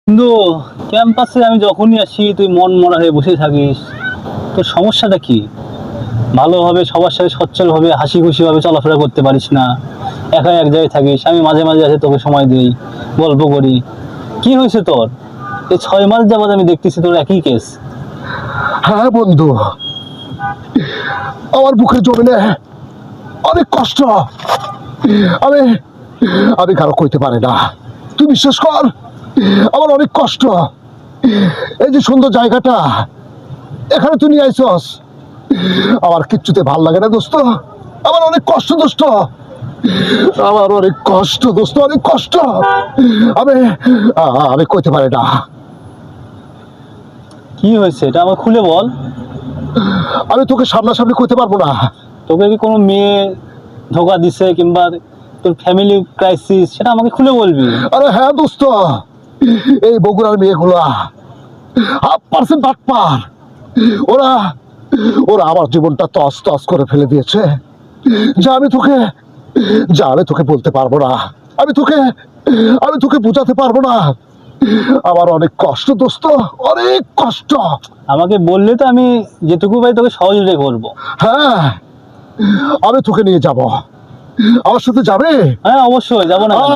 কিন্তু ক্যাম্পাসে আমি যখনই আসি তুই মন মরা হয়ে বসে থাকিস। তোর সমস্যাটা কি? ভালোভাবে সবার সাথে সচ্ছলভাবে হাসি খুশিভাবে চলাফেরা করতে পারিস না, একা এক জায়গায় থাকিস। আমি মাঝে মাঝে এসে তোকে সময় দিই, গল্প করি। কি হয়েছে তোর? এই 6 মাস যাবত আমি দেখতেছি তোর একই কেস। হ্যাঁ বন্ধু, আমার বুকের জমিনে অনেক কষ্ট। আমি আমি কারো কইতে পারি না। তুই বিশ্বাস কর, আমার অনেক কষ্ট। এই যে সুন্দর জায়গাটা, এখানে তুই নিয়ে আইসস, আমার কিচ্ছুতে ভাল লাগে না দোস্ত। আমার অনেক কষ্ট দোস্ত, আমার অনেক কষ্ট দোস্ত, অনেক কষ্ট। আমি আমি কইতে পারি না। কি হয়েছে এটা আমার খুলে বল। আমি তোকে সামনাসামনি কইতে পারবো না। তোকে কি কোনো মেয়ে ধোকা দিছে, কিংবা তোর ফ্যামিলি ক্রাইসিস, সেটা আমাকে খুলে বলবি। আরে হ্যাঁ দোস্ত, এই বগুড়ার মেয়েগুলা 1% বাটপার। ওরা ওরা আমার জীবনটা তস তস করে ফেলে দিয়েছে। যা আমি তোকে আমি তোকে বলতে পারবো না। আমি তোকে আমি তোকে বোঝাতে পারবো না। আমার অনেক কষ্ট দোস্ত, অনেক কষ্ট। আমাকে বললে তো আমি যেটুকু পাই তোকে সহযোগিতা করবো। হ্যাঁ, আমি তোকে নিয়ে যাব। আমার সাথে যাবে? হ্যাঁ অবশ্যই, যাবো না কেন?